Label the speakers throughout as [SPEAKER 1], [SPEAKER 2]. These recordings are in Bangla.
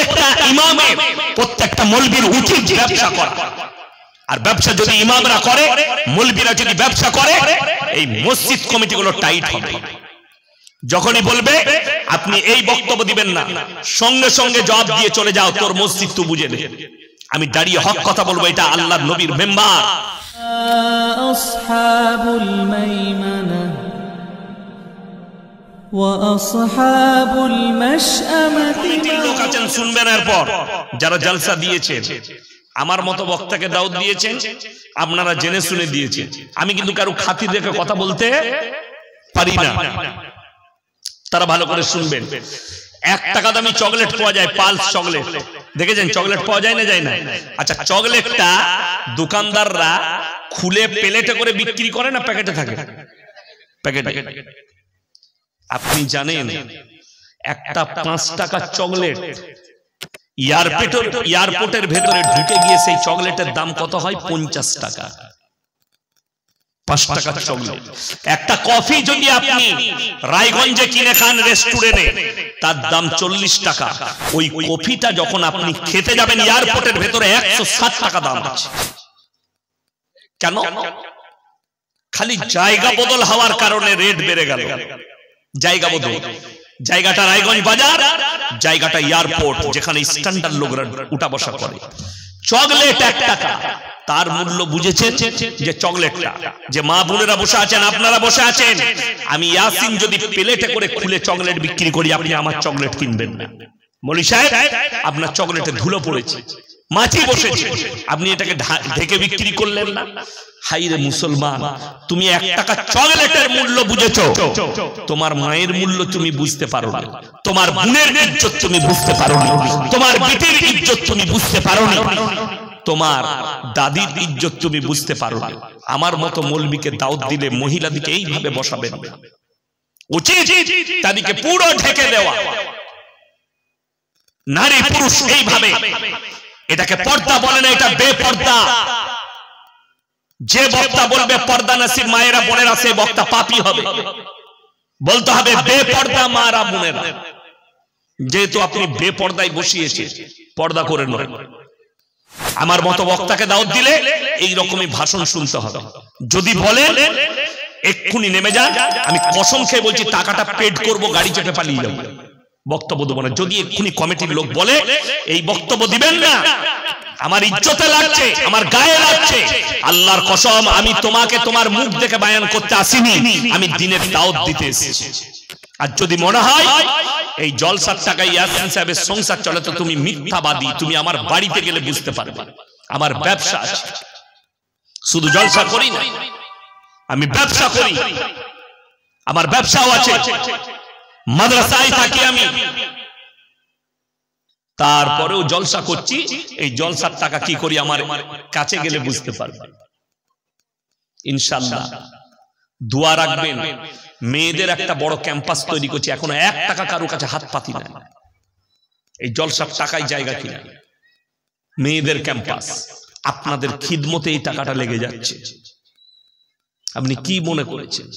[SPEAKER 1] প্রত্যেকটা ইমামের প্রত্যেকটা মৌলবীর উচিত ব্যবসা করা। আর ব্যবসা যদি ইমামরা করে, মৌলবীরা যদি ব্যবসা করে, এই মসজিদ কমিটিগুলো টাইট হবে। যখনই বলবে আপনি এই বক্তব্য দিবেন না, সঙ্গে সঙ্গে জবাব দিয়ে চলে যাও, তোর মসজিদ তুই বুঝে নে। আমি দাঁড়িয়ে হক কথা বলবো, এটা আল্লাহর নবীর মেম্বার।
[SPEAKER 2] আসহাবুল মাইমানা ওয়া আসহাবুল মাশআমাতি।
[SPEAKER 1] লোক আছেন শুনবেন, এরপর যারা জলসা দিয়েছেন, আমার মতো বক্তাকে দাওয়াত দিয়েছেন, আপনারা জেনে শুনে দিয়েছেন। আমি কিন্তু কারো খাতির রেখে কথা বলতে পারি না, তারা ভালো করে শুনবেন। 1 টাকা দামি চকলেট পাওয়া যায়, পালস চকলেট, দেখেছেন চকলেট পাওয়া যায় না, যায় না? আচ্ছা, চকলেটটা দোকানদাররা খুলে প্লেটে করে বিক্রি করে না প্যাকেটে থাকে? প্যাকেটে। আপনি জানেন একটা 5 টাকা চকলেট এয়ারপোর্টের ভেতরে ঢুকে গিয়ে সেই চকলেটের দাম কত হয়? 50 টাকা। 5 টাকা চকলেট। একটা কফি যদি আপনি রায়গঞ্জে কিনে খান রেস্টুরেন্টে, তার দাম 40 টাকা। ওই কফিটা যখন আপনি খেতে যাবেন এয়ারপোর্টের ভেতরে 160 টাকা দাম আছে। কেন? খালি জায়গা বদল হওয়ার কারণে রেট বেড়ে গেল। জায়গা বদল, জায়গাটা রায়গঞ্জ বাজার, জায়গাটা এয়ারপোর্ট, যেখানে স্ট্যান্ডার্ড লোকরা উঠা বসা করে। চকলেট 1 টাকা, তার মূল্য বুঝেছেন যে চকলেটটা, যে মা বোনেরা বসে আছেন, আপনারা বসে আছেন, আমি ইয়াসিন যদি প্লেটে করে খুলে চকলেট বিক্রি করি, আপনি আমার চকলেট কিনবেন না। মৌলী সাহেব, আপনার চকলেটে ধুলো পড়েছে, মাছি বসেছে, আপনি এটাকে ঢেকে বিক্রি করলেন না। হাইরে মুসলমান, তুমি 1 টাকা চকলেটের মূল্য বুঝেছো, তোমার মায়ের মূল্য তুমি বুঝতে পারো না, তোমার বোনের ইজ্জত তুমি বুঝতে পারো না, তোমার বিটির ইজ্জত তুমি বুঝতে পারো না, তোমার দাদির ইজ্জত তুমি বুঝতে পারো না। আমার মতো মৌলবীকে দাওয়াত দিলে মহিলাদিকে এইভাবে বসাবেন না, উচিত তাদেরকে পুরো ঢেকে দেওয়া। নারী পুরুষ এইভাবে, এটাকে পর্দা বলে না, এটা বেপর্দা। যে বক্তা বলবে পর্দা নসিব মায়েরা বোনেরা, সে বক্তা পাপী হবে। বলতে হবে বেপর্দা মারা বোনেরা। যেহেতু আপনি বেপর্দায় বসিয়েছেন, পর্দা করে নয়। আমার মতো বক্তাকে দাওয়াত দিলে এই রকমই ভাষণ শুনতে হবে। যদি বলেন এক্ষুনি নেমে যান, আমি কসম খেয়ে বলছি টাকাটা পেড করব, গাড়ি চেপে পালিয়ে যাবো, বক্তব্য দেবো না। যদি এক্ষুনি কমিটির লোক বলে এই বক্তব্য দিবেন না, আমার ইজ্জতে লাগছে, আমার গায়ে লাগছে, আল্লাহর কসম আমি তোমাকে তোমার মুখ দেখে বায়ান করতে আসিনি, আমি দিনের দাওয়াত দিতে এসেছি। আর যদি মনে হয় এই জলসার টাকায় ইয়াসিন সাহেবের সংসার চলে, তো তুমি মিথ্যাবাদী। তুমি আমার বাড়িতে গেলে বুঝতে পারবে আমার ব্যবসা আছে। শুধু জলসা করি না, আমি ব্যবসা করি, আমার ব্যবসাও আছে। মাদ্রাসায় থাকি আমি, তারপরেও জলসা করছি। এই জলসার টাকা কি করি আমার কাছে গেলে বুঝতে পারবে ইনশাআল্লাহ। দোয়া রাখবেন। মেয়েদের একটা বড় ক্যাম্পাস তৈরি করছি, এখনো 1 টাকা কারো কাছে হাত পাতি না। এই জলসার টাকায় জায়গা কিনা মেয়েদের ক্যাম্পাস, আপনাদের খিদমতে এই টাকাটা লেগে যাচ্ছে। আপনি কি মনে করেছেন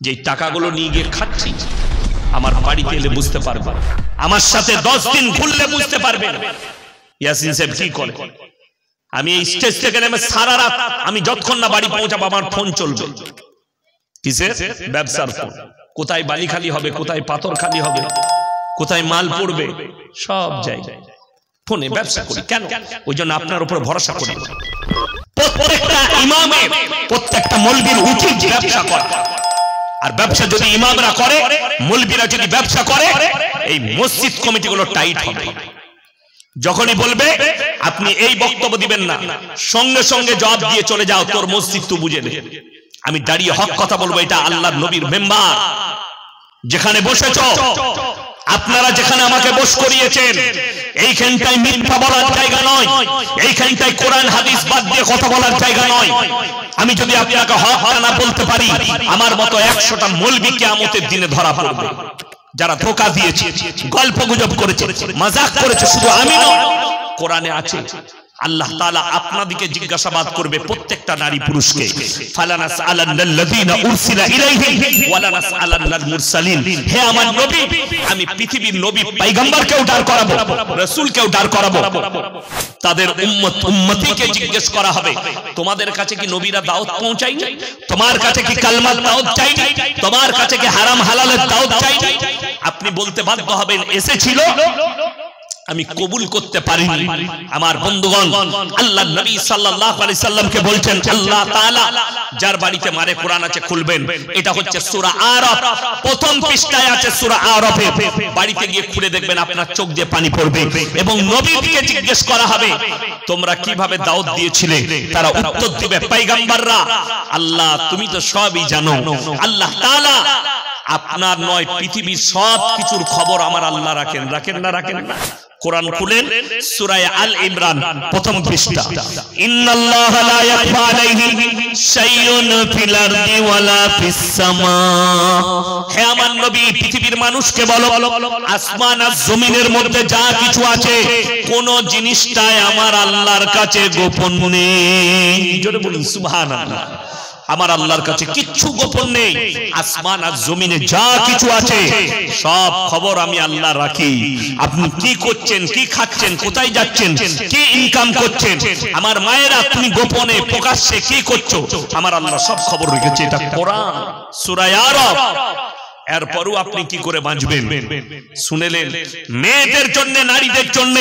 [SPEAKER 1] যে এই টাকাগুলো নিয়ে গিয়ে খাচ্ছি? আমার বাড়িতে এলে বুঝতে পারবেন, আমার সাথে 10 দিন ঘুরলে বুঝতে পারবেন ইয়াসিন সাহেব কি করে। আমি এই স্টেজ থেকে নেমে সারা রাত, আমি যতক্ষণ না বাড়ি পৌঁছাবো আমার ফোন চলবে। কিসের? ব্যবসার ফোন। কোথায় বালি খালি হবে, কোথায় পাথর খালি হবে, কোথায় মাল পড়বে, সব জায়গায় ফোনে ব্যবসা করি। কেন? ওই জন্য আপনার উপর ভরসা করি। প্রত্যেকটা ইমামের, প্রত্যেকটা মৌলবীর উচিত ব্যবসা করা। আর ব্যবসা যদি ইমামরা করে, মৌলবীরা যদি ব্যবসা করে, এই মসজিদ কমিটিগুলো টাইট হবে। যখনই বলবে আপনি এই বক্তব্য দিবেন না, সঙ্গে সঙ্গে জবাব দিয়ে চলে যাও, তোর মসজিদ তুই বুঝে নে। আমি দাঁড়িয়ে হক কথা বলবো, এটা আল্লাহর নবীর মেম্বার। যেখানে বসেছ, আপনারা যেখানে আমাকে বস করিয়েছেন, এইখানটায় মিথ্যা বলার জায়গা নয়, এইখানটায় কোরআন হাদিস বাদ দিয়ে কথা বলার জায়গা নয়। আমি যদি আপনাকে হক না বলতে পারি, আমার মতো 100টা মৌলবী কিয়ামতের দিনে ধরা পড়বে, যারা ধোঁকা দিয়েছে, গল্প গুজব করেছে, মজাক করেছে। শুধু আমি নয়, কোরআনে আছে আল্লাহ তাআলা আপনাদিকে জিজ্ঞাসাবাদ করবে প্রত্যেকটা নারী পুরুষকে, ফালানাসআলান্নাল্লাযীনা উরসিলা ইলাইহিম ওয়ালানাসআলান্নাল মুরসালিন। হে আমার নবী, আমি পৃথিবীর নবী পয়গম্বরকেও দাঁড় করাবো, রাসূলকেও দাঁড় করাবো, তাদের উম্মতিকে জিজ্ঞেস করা হবে, তোমাদের কাছে কি নবীরা দাওয়াত পৌঁছায়? তোমার কাছে কি কালমার দাওয়াত চাই? তোমার কাছে কি হারাম হালালের দাওয়াত চাই? আপনি বলতে বাধ্য হবেন এসেছিল, আমি কবুল করতে পারিনি। আমার বন্ধুগণ, আল্লাহর নবী সাল্লাল্লাহু আলাইহি সাল্লামকে বলছেন আল্লাহ তাআলা, যার বাড়িতে মারে কোরআন আছে খুলবেন, এটা হচ্ছে সূরা আরাফ, প্রথম পৃষ্ঠায় আছে সূরা আরাফে, বাড়িতে গিয়ে খুলে দেখবেন আপনার চোখ দিয়ে পানি পড়বে। এবং নবীকে জিজ্ঞেস করা হবে, তোমরা কিভাবে দাওয়াত দিয়েছিলে? তারা উত্তর দিবে, পয়গম্বররা, আল্লাহ তুমি তো সবই জানো। আল্লাহ তাআলা আপনার নয়, পৃথিবীর সব কিছুর খবর আমার আল্লাহ রাখেন। রাখেন না? রাখেন না? কোরআন খুলেন, সূরা আল ইমরান প্রথম পৃষ্ঠা, ইন্নাল্লাহা লা ইয়াখফা আলাইহি শাইউন ফিল আরদি ওয়ালা ফিস সামা। হে আমার নবী, পৃথিবীর মানুষকে বলো, আসমান আর জমিনের মধ্যে যা কিছু আছে, কোন জিনিসটাই আমার আল্লাহর কাছে গোপন নেই। জোরে বলুন সুবহানাল্লাহ। আমার আল্লাহর কাছে কিচ্ছু গোপন নেই। আসমান আর জমিনে যা কিছু আছে সব খবর আমি আল্লাহ রাখি। আপনি কি করছেন, কি খাচ্ছেন, কোথায় যাচ্ছেন, কি ইনকাম করছেন, আমার মায়েরা তুমি গোপনে প্রকাশ্যে কি করছো, আমার আল্লাহ সব খবর রেখেছে। এটা কোরআন, সূরা আরাফ। এরপরও আপনি কি করে বাঁচবেন? শুনেলেন, মেয়েদের জন্য, নারীদের জন্য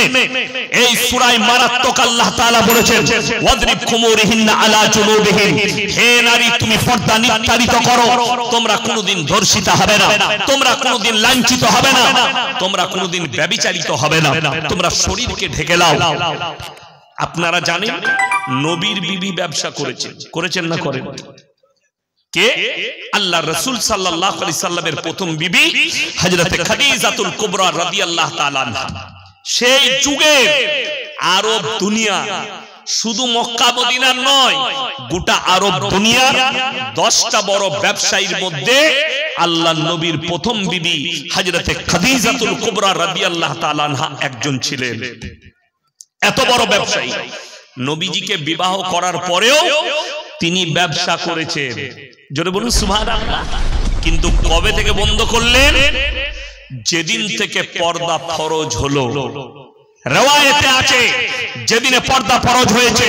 [SPEAKER 1] এই সূরায় মারাত্মক আল্লাহ তাআলা বলেছেন, ওয়াদরিব খুমুরিহিন্না আলা জুনুবিহিন। হে নারী, তুমি পর্দা নির্ধারিত করো, তোমরা কোনোদিন ধর্ষিতা হবে না, তোমরা কোনোদিন লাঞ্ছিত হবে না, তোমরা কোনোদিন ব্যভিচারিত হবে না, তোমরা শরীরকে ঢেকে নাও। আপনারা জানেন নবীর বিবি ব্যবসা করেছেন না করেন? কে? আল্লাহ রাসূল সাল্লাল্লাহু আলাইহি সাল্লামের প্রথম বিবি হযরতে খাদিজাতুল কুবরা রাদিয়াল্লাহু তাআলা আনহা। সেই যুগে আরব দুনিয়া, শুধু মক্কা মদিনার নয়, গোটা আরব দুনিয়ার 10টা বড় ব্যবসায়ীর মধ্যে আল্লাহর নবীর প্রথম বিবি হযরতে খাদিজাতুল কুবরা রাদিয়াল্লাহু তাআলা আনহা একজন ছিলেন। এত বড় ব্যবসায়ী, নবীজিকে বিবাহ করার পরেও তিনি ব্যবসা করেছেন। জোরে বলুন সুবহানাল্লাহ। কিন্তু কবে থেকে বন্ধ করলেন? যেদিন থেকে পর্দা ফরজ হলো। রওয়ায়েতে আছে, যেদিনে পর্দা ফরজ হয়েছে,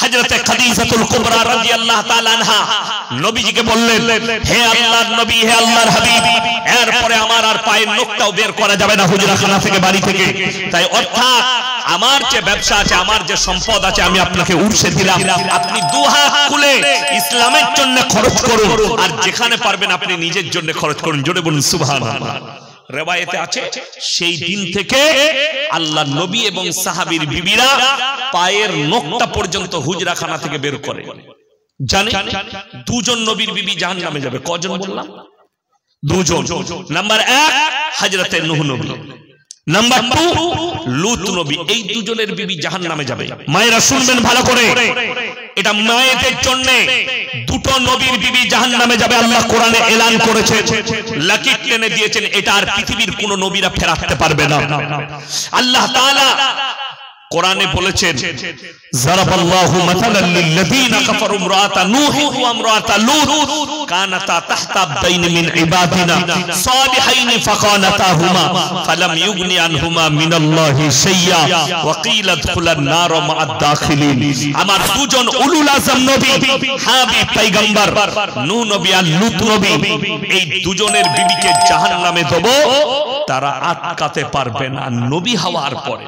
[SPEAKER 1] হযরতে খাদিজাতুল কুবরা রাদিয়াল্লাহু তাআলা আনহা নবীজিকে বললেন, হে আল্লাহর নবী, হে আল্লাহর হাবিব, এরপরে আমার আর পায়ের নখটাও বের করা যাবে না হুজরাখানা থেকে, বাড়ি থেকে। তাই অর্থাৎ আমার যে ব্যবসা আছে, আমার যে সম্পদ আছে, আমি আপনাকে উর্সে দিলাম, আপনি দুহাত খুলে ইসলামের জন্য খরচ করুন, আর যেখানে পারবেন আপনি নিজের জন্য খরচ করুন। জোরে বলুন সুবহানাল্লাহ। রিওয়ায়েতে আছে, সেই দিন থেকে আল্লাহর নবী এবং সাহাবীর বিবিরা পায়ের নখটা পর্যন্ত হুজরাখানা থেকে বের করে। জানেন, দুজন নবীর বিবি জাহান্নামে যাবে। কজন বললাম? দুজন। নাম্বার 1 হযরতে নূহ নবী, নাম্বার 2 লূত নবী। এই দুজনের বিবি জাহান্নামে যাবে। মায়েরা শুনবেন ভালো করে, এটা মায়েদের জন্য। দুটো নবীর বিবি জাহান্নামে যাবে, আল্লাহ কোরআনে এলান করেছেন, লাকির টেনে দিয়েছেন, এটা আর পৃথিবীর কোন নবীরা ফেরাতে পারবে না। আল্লাহ তাআলা কোরআনে বলেছেন, যারাবাল্লাহু মাসালাল লিল্লাযীনা কাফারু ইমরাআতা নূহ ওয়া ইমরাআতা লূত কানাতা তাহতা আবদাইন মিন ইবাদিনা সালিহাইন ফাকানাতাহুমা ফালাম ইউগনি আনহুমা মিনাল্লাহি শাইয়্যা ওয়া কিলা দুখুলান নার মা'আদ দাখিলিন। আমার দুজন উলুল আযম নবী, হাবিব পয়গম্বর নূহ নবী আর লূত নবী, এই দুজনের বিবিকে জাহান্নামে দেব, তারা আটকাতে পারবে না নবী হওয়ার পরে।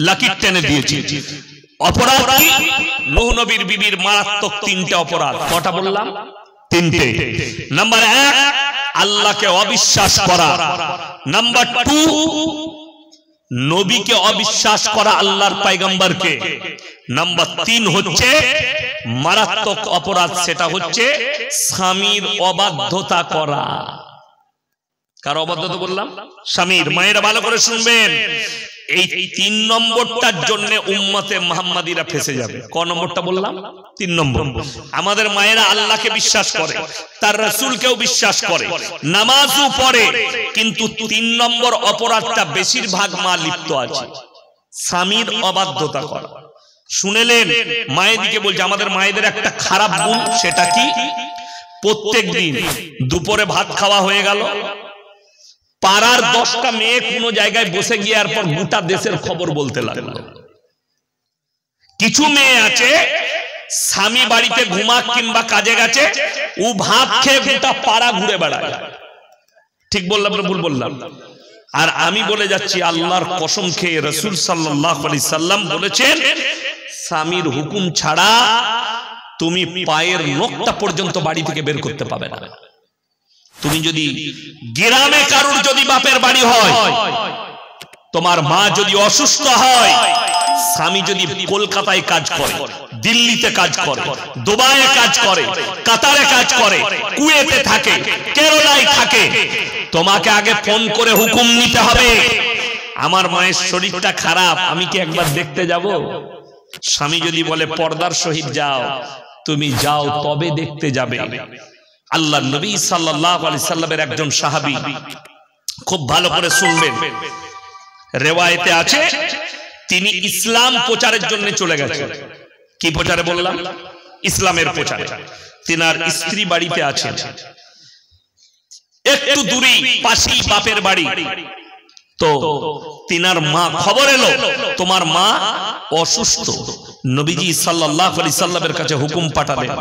[SPEAKER 1] লাকির টেনে দিয়েছে। অপরাধ কি? নূহ নবীর বিবির মারাত্মক 3টে অপরাধ। কটা বললাম? 3টে। নাম্বার 1 আল্লাহকে অবিশ্বাস করা। নাম্বার 2 নবীকে অবিশ্বাস করা, আল্লাহর পয়গম্বরকে। নাম্বার 3 হচ্ছে মারাত্মক অপরাধ, সেটা হচ্ছে স্বামীর অবাধ্যতা করা। কার অবাধ্যতা বললাম? স্বামীর। মায়েরা ভালো করে শুনবেন, এই 3 নম্বরটার জন্য উম্মতে মুহাম্মাদিরা ফেসে যাবে। ক নম্বরটা বললাম? 3 নম্বর। আমাদের মায়েরা আল্লাহকে বিশ্বাস করে, তার রাসূলকেও বিশ্বাস করে, নামাজও পড়ে, কিন্তু 3 নম্বর অপরাধটা বেশিরভাগ মা লিপ্ত আছে। স্বামীর অবাধ্যতা করা। শুনেলেন মায়েদিকে বলছে, আমাদের মায়েদের একটা খারাপ গুণ, সেটা কি? প্রত্যেক দিন দুপুরে ভাত খাওয়া হয়ে গেল, পাড়ার 10টা মেয়ে কোন জায়গায় বসে গিয়ে এরপর গোটা দেশের খবর বলতে লাগলো। কিছু মেয়ে আছে স্বামী বাড়িতে ঘুমাক কিংবা কাজে গেছে, ও ভাত খেয়ে গোটা পাড়া ঘুরে বেড়ায়। ঠিক বললাম না ভুল বললাম? আর আমি বলে যাচ্ছি আল্লাহর কসম খেয়ে, রাসূল সাল্লাল্লাহু আলাইহি সাল্লাম বলেছেন, স্বামীর হুকুম ছাড়া তুমি পায়ের নখটা পর্যন্ত বাড়ি থেকে বের করতে পাবে না। তুমি যদি গ্রামে কারুর যদি বাপের বাড়ি হয়, তোমার মা যদি অসুস্থ হয়, স্বামী যদি কলকাতায় কাজ করে, দিল্লিতে কাজ করে, দুবাইয়ে কাজ করে, কাতারে কাজ করে, কুয়েতে থাকে, কেরালায় থাকে, তোমাকে আগে ফোন করে হুকুম নিতে হবে, আমার মায়ের শরীরটা খারাপ, আমি কি একবার দেখতে যাব? স্বামী যদি বলে পর্দার সহিত যাও, তুমি যাও, তবে দেখতে যাবে। আল্লাহর নবী সাল্লাল্লাহু আলাইহি সাল্লামের একজন সাহাবী, খুব ভালো করে শুনবেন, রিওয়ায়েতে আছে তিনি ইসলাম প্রচারের জন্য চলে গেছেন। কি প্রচারে বললাম? ইসলামের প্রচারে। তিনার স্ত্রী বাড়িতে আছেন, একটু দূরে পাশেই বাপের বাড়ি। তো তিনার মা, খবর এলো তোমার মা অসুস্থ। নবীজি সাল্লাল্লাহু আলাইহি সাল্লামের কাছে হুকুম পাঠালেন,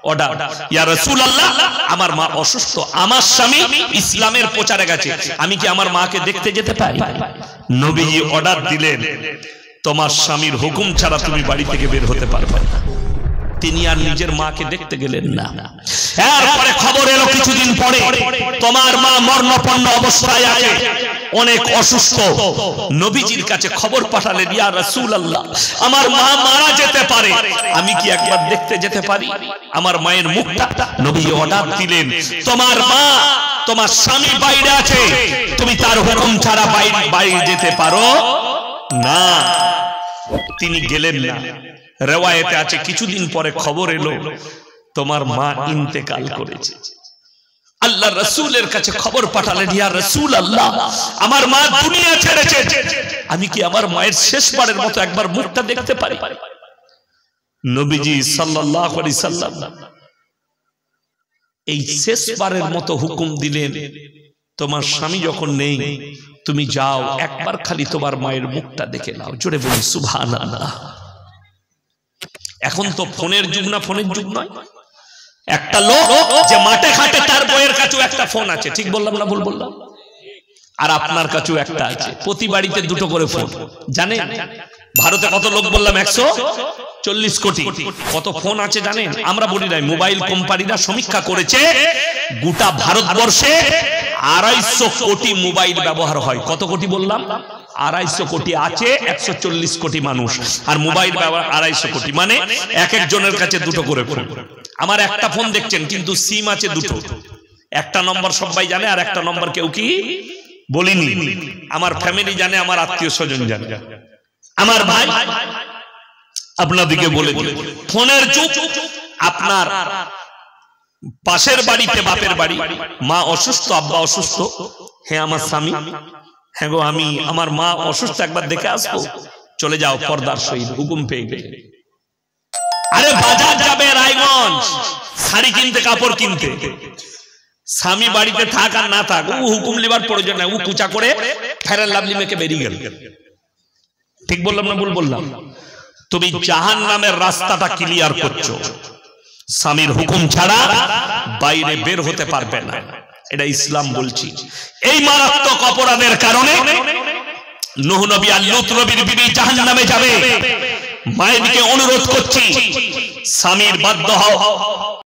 [SPEAKER 1] অর্ডার, ইয়া রাসূলুল্লাহ, আমার মা অসুস্থ, আমার স্বামী ইসলামের প্রচারে গেছে, আমি কি আমার মাকে দেখতে যেতে পারি? নবীজি অর্ডার দিলেন, তোমার স্বামীর হুকুম ছাড়া তুমি বাড়ি থেকে বের হতে পারবে না। তিনি আর নিজের মাকে দেখতে গেলেন না। এরপরে খবর এলো কিছুদিন পরে তোমার মা মরণাপন্ন অবস্থায় আছে, অনেক অসুস্থ। নবীজির কাছে খবর পাঠালেন, ইয়া রাসূলুল্লাহ, আমার মা মারা যেতে পারে, আমি কি একবার দেখতে যেতে পারি আমার মায়ের মুখটা? নবী অর্ডার দিলেন, তোমার মা, তোমার স্বামী বাইরে আছে, তুমি তার হুকুম ছাড়া বাইরে যেতে পারো না। তিনি গেলেন না। রিওয়ায়েতে আছে কিছুদিন পরে খবর এলো তোমার মা ইন্তেকাল করেছে। আল্লাহ রাসূলের কাছে খবর পাঠালেন, ইয়া রাসূলুল্লাহ, আমার মা দুনিয়া ছেড়েছে, আমি কি আমার মায়ের শেষবারের মতো একবার মুখটা দেখতে পারি? নবীজি সাল্লাল্লাহু আলাইহি সাল্লাম এই শেষবারের মতো হুকুম দিলেন, তোমার স্বামী যখন নেই, তুমি যাও, একবার খালি তোমার মায়ের মুখটা দেখে নাও। জোরে বলি সুবহানাল্লাহ। এখন তো ফোনের যুগ না, ফোনের যুগ নয়। একটা লোক যে মাঠে ঘাটে, তার বইয়ের কাছেও একটা ফোন আছে। ঠিক বললাম না ভুল বললাম? আর আপনার কাছেও একটা আছে। প্রতি বাড়িতে দুটো করে ফোন। জানেন ভারতে কত লোক বললাম? 140 কোটি। কত ফোন আছে জানেন? আমরা বলি নাই, মোবাইল কোম্পানিরা সমীক্ষা করেছে, গোটা ভারতবর্ষে 250 কোটি মোবাইল ব্যবহার হয়। কত কোটি বললাম? 250 কোটি আছে, 140 কোটি মানুষ, আর মোবাইল ব্যবহার 250 কোটি, মানে এক একজনের কাছে দুটো করে ফোন। আমার একটা ফোন দেখছেন, কিন্তু সিম আছে দুটো। একটা নম্বর সবাই জানে, আর একটা নম্বর কেউ কি বলিনি। আমার ফ্যামিলি জানে, আমার আত্মীয় স্বজন জানে, আমার ভাই আপনাদেরকে বলে দিল, ফোনের যুগ। আপনার পাশের বাড়িতে বাপের বাড়ি, মা অসুস্থ, আব্বা অসুস্থ, হ্যাঁ আমার স্বামী, হ্যাঁ গো আমি, আমার মা অসুস্থ, একবার দেখে আসবো, চলে যাও, পর্দার সহিত হুকুম পেয়ে গেলে। আরে বাজার যাবে, রায়গঞ্জ, শাড়ি কিনতে, কাপড় কিনতে, স্বামী বাড়িতে থাক আর না থাক, ও হুকুম লিবার প্রয়োজন নাই, ও কুচা করে ফেরার লাভলি মেকে বেরিয়ে গেল। ঠিক বললাম না ভুল বললাম? তুমি জাহান্নামের রাস্তাটা ক্লিয়ার করছো, স্বামীর হুকুম ছাড়া বাইরে বের হতে পারবে না। এটা ইসলাম বলছি। এই মারাত্মক অপরাধের কারণে নূহ নবী আর লূত নবীর বিবি জাহান্নামে যাবে। মায়েরকে অনুরোধ করছি, স্বামীর বাধ্য হও,